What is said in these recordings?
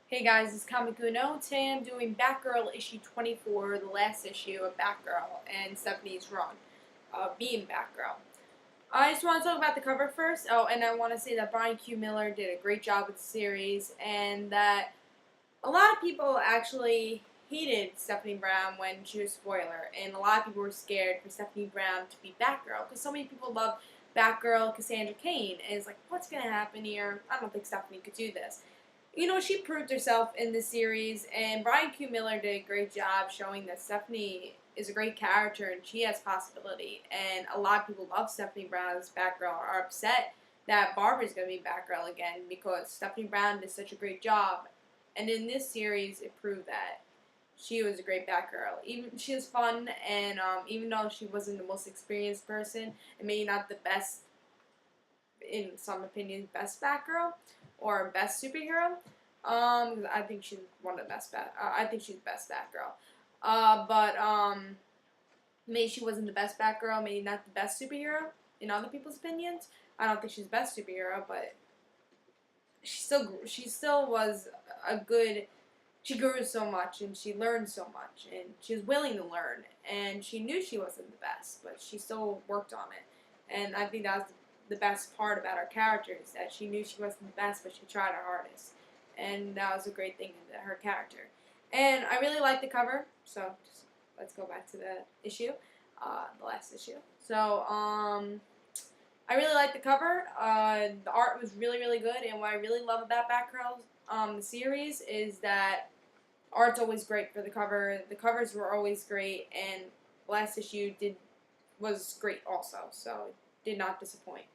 Hey guys, it's Comic Uno. Today I'm doing Batgirl issue 24, the last issue of Batgirl, and Stephanie's run, being Batgirl. I just want to talk about the cover first. Oh, and I want to say that Brian Q. Miller did a great job with the series, and that a lot of people actually hated Stephanie Brown when she was spoiler, and a lot of people were scared for Stephanie Brown to be Batgirl, because so many people love Batgirl, Cassandra Cain, and it's like, what's going to happen here? I don't think Stephanie could do this. She proved herself in this series, and Brian Q. Miller did a great job showing that Stephanie is a great character and she has possibility. And a lot of people love Stephanie Brown as Batgirl, are upset that Barbara's going to be Batgirl again because Stephanie Brown did such a great job. And in this series, it proved that she was a great Batgirl. Even she was fun, and even though she wasn't the most experienced person, and maybe not the best, in some opinions, best Batgirl or best superhero. I think she's one of the best I think she's the best Batgirl. But maybe she wasn't the best Batgirl, maybe not the best superhero in other people's opinions. I don't think she's the best superhero, but she still was a good. She grew so much and she learned so much and she was willing to learn and she knew she wasn't the best, but she still worked on it. And I think that was the best part about her character is that she knew she wasn't the best, but she tried her hardest, and that was a great thing in her character. And I really like the cover, so just, let's go back to the issue, the last issue. So I really like the cover. The art was really, really good, and what I really love about Batgirl the series is that art's always great for the cover. The covers were always great, and last issue was great also, so it did not disappoint.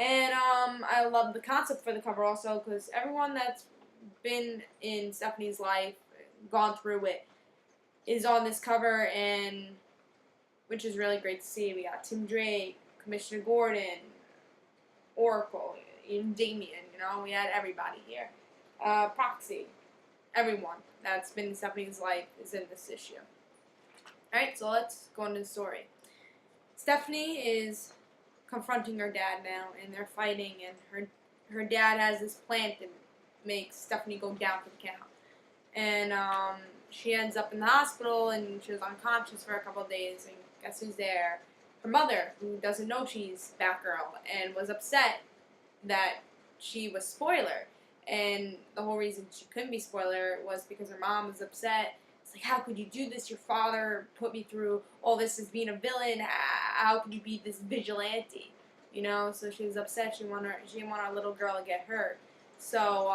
And I love the concept for the cover also because everyone that's been in Stephanie's life, gone through it, is on this cover, and which is really great to see. We got Tim Drake, Commissioner Gordon, Oracle, even Damien. We had everybody here. Proxy, everyone that's been in Stephanie's life is in this issue. Alright, so let's go into the story. Stephanie is confronting her dad now, and they're fighting, and her dad has this plan to make Stephanie go down for the count. And she ends up in the hospital, and she was unconscious for a couple of days, and guess who's there? Her mother, who doesn't know she's Batgirl, and was upset that she was spoiler. And the whole reason she couldn't be spoiler was because her mom was upset. It's like, how could you do this? Your father put me through all this as being a villain. How could you be this vigilante? So she was upset. She didn't want our little girl to get hurt. So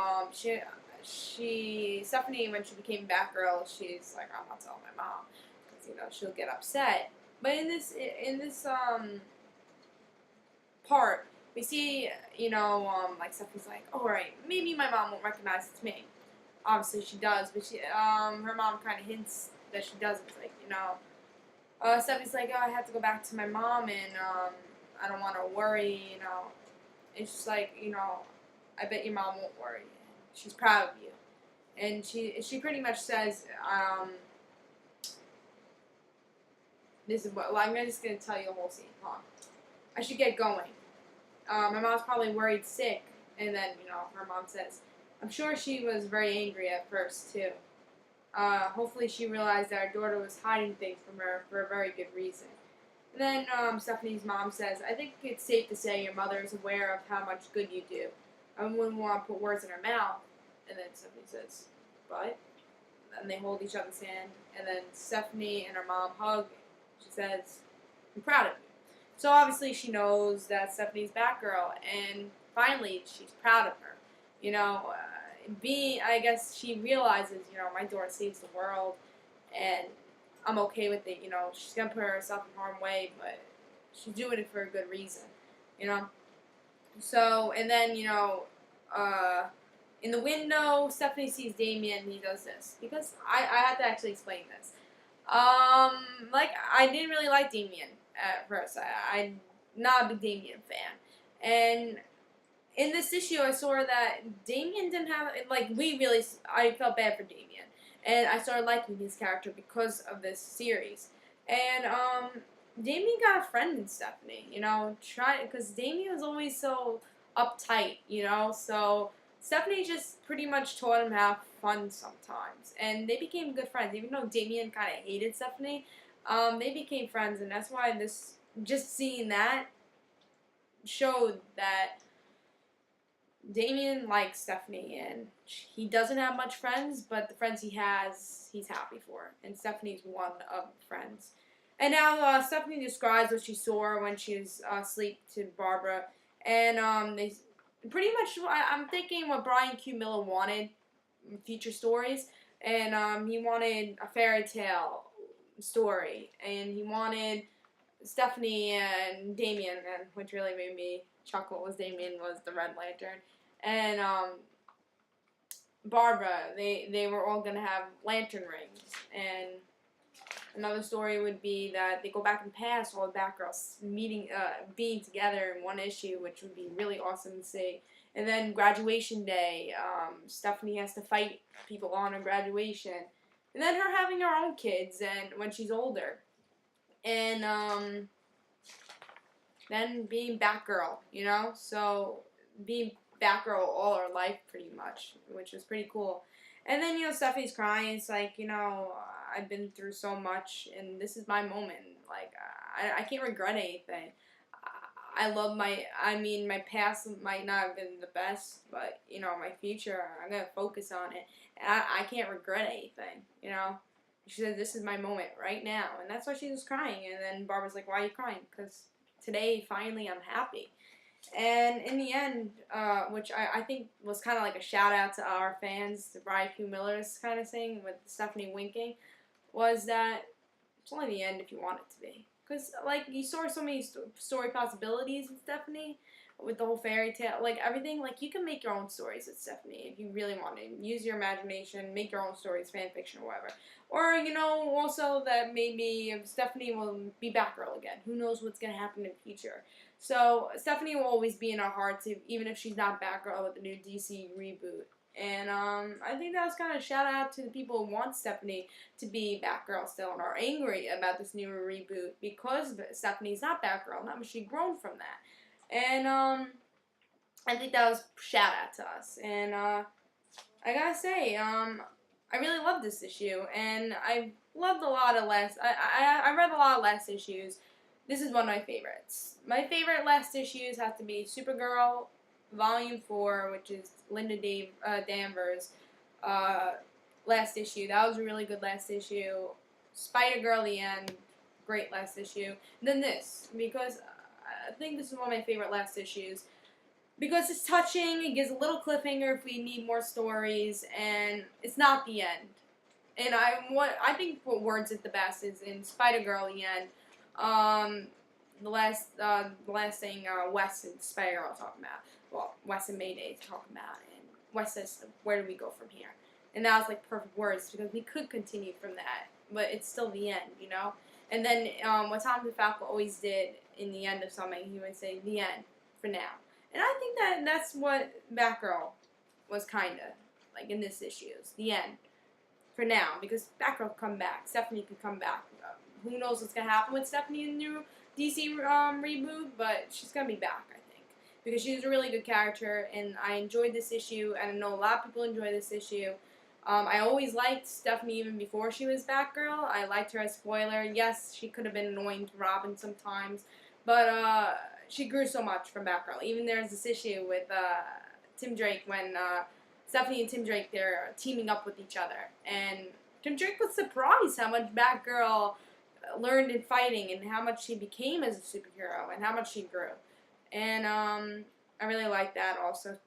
Stephanie, when she became Batgirl, she's like, I'm not telling my mom because she'll get upset. But in this part, we see, like Stephanie's like, oh, right, maybe my mom won't recognize it's me. Obviously she does, but her mom kind of hints that she doesn't. It's like, Stephanie's like, oh, I have to go back to my mom, and I don't want to worry, It's just like, I bet your mom won't worry. She's proud of you. And she pretty much says, this is what, well, I'm just going to tell you the whole scene. Hold on. I should get going. My mom's probably worried sick, and then, her mom says, I'm sure she was very angry at first, too. Hopefully she realized that her daughter was hiding things from her for a very good reason. And then Stephanie's mom says, I think it's safe to say your mother is aware of how much good you do. I wouldn't want to put words in her mouth. And then Stephanie says, but? And they hold each other's hand, and then Stephanie and her mom hug. She says, I'm proud of you. So obviously she knows that Stephanie's Batgirl, and finally she's proud of her. I guess she realizes, my daughter saves the world, and I'm okay with it. She's gonna put herself in harm's way, but she's doing it for a good reason. So, and then in the window, Stephanie sees Damien, and he does this because I have to actually explain this. I didn't really like Damien at first. I'm not a big Damien fan. And in this issue, I saw that Damien didn't have, I felt bad for Damien. And I started liking his character because of this series. And, Damien got a friend in Stephanie, because Damien was always so uptight, so Stephanie just pretty much taught him to have fun sometimes, and they became good friends. Even though Damien kind of hated Stephanie, they became friends, and that's why this just seeing that showed that Damien likes Stephanie, and he doesn't have much friends, but the friends he has, he's happy for. And Stephanie's one of the friends. And now Stephanie describes what she saw when she was asleep to Barbara, and they pretty much. I'm thinking what Brian Q. Miller wanted future stories, and he wanted a fairy tale story, and he wanted Stephanie and Damien, and which really made me chuckle was Damien was the Red Lantern, and Barbara. They were all gonna have lantern rings, and another story would be that they go back in the past, all the Batgirls meeting, being together in one issue, which would be really awesome to see. And then graduation day, Stephanie has to fight people on her graduation, and then her having her own kids, and when she's older, and then being Batgirl, you know? So, being Batgirl all her life, pretty much, which was pretty cool. And then, Stephanie's crying. It's like, I've been through so much, and this is my moment. Like, I can't regret anything. My past might not have been the best, but, my future, I'm going to focus on it. And I can't regret anything, She said, this is my moment right now. And that's why she was crying. And then Barbara's like, why are you crying? Because today, finally, I'm happy. And in the end, which I think was kind of like a shout out to our fans, to Brian Q. Miller's kind of thing with Stephanie winking, was that it's only the end if you want it to be. Because, like, you saw so many story possibilities with Stephanie, with the whole fairy tale, like, everything. Like, you can make your own stories with Stephanie if you really want to. Use your imagination, make your own stories, fan fiction or whatever. Or, also that maybe Stephanie will be Batgirl again. Who knows what's going to happen in the future. So, Stephanie will always be in our hearts, even if she's not Batgirl with the new DC reboot. And I think that was kind of a shout out to the people who want Stephanie to be Batgirl still and are angry about this new reboot because Stephanie's not Batgirl. Not much she's grown from that. And I think that was a shout out to us. And I gotta say, I really loved this issue, and I loved a lot of I read a lot of last issues. This is one of my favorites. My favorite last issues have to be Supergirl Volume 4, which is Linda Danvers' last issue. That was a really good last issue. Spider-Girl, the end, great last issue. And then this, because I think this is one of my favorite last issues. Because it's touching, it gives a little cliffhanger if we need more stories, and it's not the end. And I think what words it the best is in Spider-Girl, the end. The last thing Wes and Spider-Girl are talking about. Well, Wes and Mayday is talking about, and Wes says, where do we go from here? And that was like perfect words, because we could continue from that, but it's still the end, And then what Tom DeFalco always did in the end of something, he would say, the end, for now. And I think that's what Batgirl was kind of, like in this issue, is the end, for now, because Batgirl could come back, Stephanie could come back. Who knows what's going to happen with Stephanie in the new DC reboot, but she's going to be back, I think, because she's a really good character, and I enjoyed this issue, and I know a lot of people enjoy this issue. I always liked Stephanie even before she was Batgirl. I liked her as spoiler. Yes, she could have been annoying to Robin sometimes, but she grew so much from Batgirl. Even there's this issue with Tim Drake when Stephanie and Tim Drake, they're teaming up with each other, and Tim Drake was surprised how much Batgirl learned in fighting and how much she became as a superhero and how much she grew. And I really liked that also.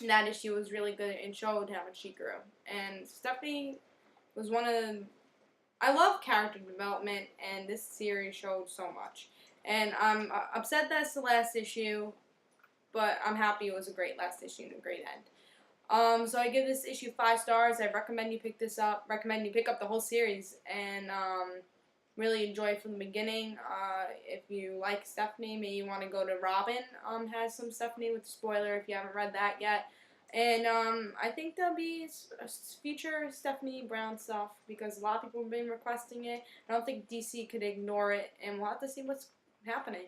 And that issue was really good and showed how much she grew. And Stephanie was one of the... I love character development, and this series showed so much. And I'm upset that's the last issue, but I'm happy it was a great last issue and a great end. So I give this issue 5 stars. I recommend you pick this up. Recommend you pick up the whole series and really enjoy it from the beginning. If you like Stephanie, maybe you want to go to Robin. Has some Stephanie with spoiler if you haven't read that yet. And I think there'll be future Stephanie Brown stuff because a lot of people have been requesting it. I don't think DC could ignore it, and we'll have to see what's happening.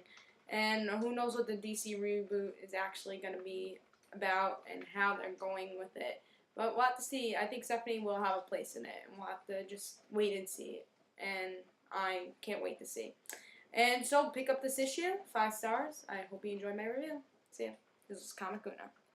And who knows what the DC reboot is actually going to be about and how they're going with it. But we'll have to see. I think Stephanie will have a place in it, and we'll have to just wait and see. And I can't wait to see. And so pick up this issue, 5 stars. I hope you enjoyed my review. See ya. This is Comic Uno.